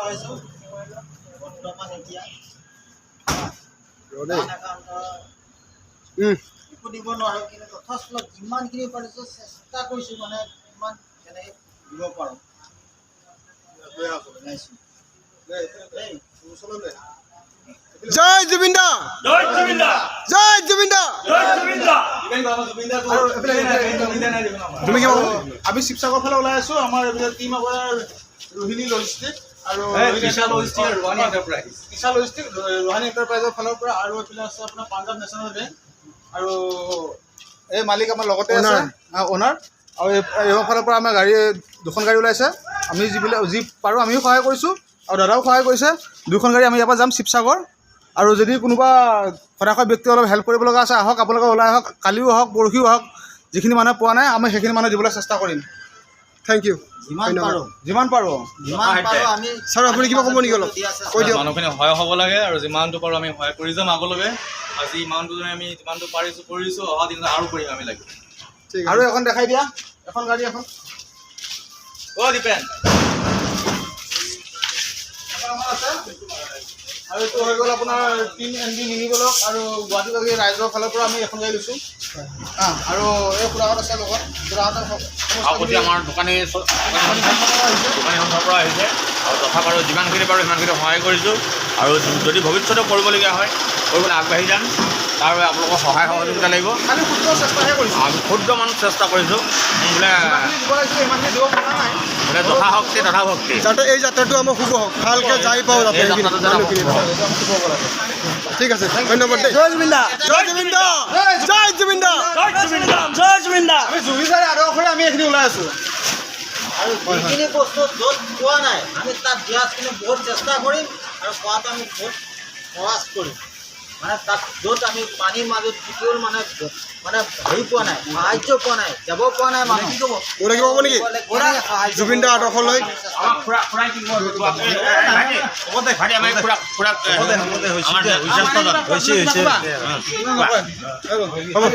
হৈছোঁ বৰ্তমান এতিয়া একো দিব নোৱাৰোঁ, কিন্তু তথাস্থ যিমানখিনি পাৰিছোঁ চেষ্টা কৰিছোঁ, মানে ইমান কেনেকৈ দিব পাৰোঁ। জয় জুবিন দা, জয় জুবিন দা, জয় জুবিন দা, জয় জুবিন দা। তুমি কি আমি শিৱসাগৰ ফালে ওলাই আছোঁ। আমাৰ এইবিলাক টিম আপোনাৰ ৰোহিণী লজিষ্টিক আৰু কিষা লজিষ্টিক ৰোহানী এণ্টাৰপ্ৰাইজৰ ফালৰ পৰা, আৰু এইফালে আছে আপোনাৰ পাঞ্জাৱ নেশ্যনেল বেংক, আৰু এই মালিক আমাৰ লগতে আছে অ'নাৰ। আৰু এইবোৰ ফালৰ পৰা আমাৰ গাড়ী দুখন গাড়ী ওলাইছে। আমি যি পাৰোঁ আমিও সহায় কৰিছোঁ আৰু দাদাও সহায় কৰিছে। দুখন গাড়ী আমি ইয়াৰ পৰা যাম শিৱসাগৰ। আৰু যদি কোনোবা সদাশয় ব্যক্তি অলপ হেল্প কৰিব লগা আছে, আহক, আপোনালোকে ওলাই আহক। কালিও হওক, পৰহিও হওক, যিখিনি মানুহে পোৱা নাই আমি সেইখিনি মানুহ দিবলৈ চেষ্টা কৰিম। Thank you. যিমান পাৰোঁ আমি ছাৰ আপুনি কিবা ক'ব নেকি? অলপ কৈ দিয়ক। মানুহখিনি সহায় হ'ব লাগে আৰু যিমানটো পাৰোঁ আমি সহায় কৰি যাম আগলৈকে। আজি ইমানটো আমি যিমানটো কৰিছোঁ, অহা দিনত আৰু কৰিম আমি লাগিব। আৰু এখন দেখাই দিয়া, এখন গাড়ী এখন। অ' দীপেন, আৰু এইটো হৈ গ'ল আপোনাৰ টিম NB মিনি ব্লক আৰু গুৱাহাটীবাসী ৰাইজৰ ফালৰ পৰা আমি এখন গাড়ী লৈছোঁ। আৰু এই খুৰাহঁত আছে লগত, খুৰাহঁতৰ প্ৰতি আমাৰ দোকানী সন্থাৰ পৰা আহিছে আৰু তথা পাৰোঁ যিমানখিনি পাৰোঁ সিমানখিনি সহায় কৰিছোঁ। আৰু যদি ভৱিষ্যতেও কৰিবলগীয়া হয়, কৰিবলৈ আগবাঢ়ি যাম। তাৰ বাবে আপোনালোকৰ সহায় সহযোগিতা লাগিব। খালি ক্ষুদ্ৰ চেষ্টাহে কৰিছোঁ, আমি ক্ষুদ্ৰ মানুহ চেষ্টা কৰিছোঁ বোলে দিব লাগিছিলে ইমানখিনি দিব পৰা নাই। বোলে যথাশক্তি তথা ভক্তি। যাতে এই যাত্ৰাটো আমাৰ শুভ হওক, ভালকৈ যাই পাওঁ যাতে ঠিক আছে। ধন্যবাদ দেই। জয় জুবিন দা, জয় জুবিন দা, জয় জুবিন দা, জয় জুবিন দা, জয় জুবিন দা। আমি জুবিন দাৰ আদৰ্শৰে আমি এইখিনি ওলাই আছোঁ। আৰু যিখিনি বস্তু য'ত পোৱা নাই আমি তাত দিয়াখিনি বহুত চেষ্টা কৰিম, আৰু পোৱাটো আমি বহুত প্ৰয়াস কৰিম। মানে তাত য'ত আমি পানীৰ মাজত কেতিয়াও মানে হেৰি পোৱা নাই, সাহাৰ্য পোৱা নাই, যাব পোৱা নাই মানুহ। ওলাই কিবা ক'ব নেকি? জুবিন দাৰ আদৰ্শ লৈ আমাৰ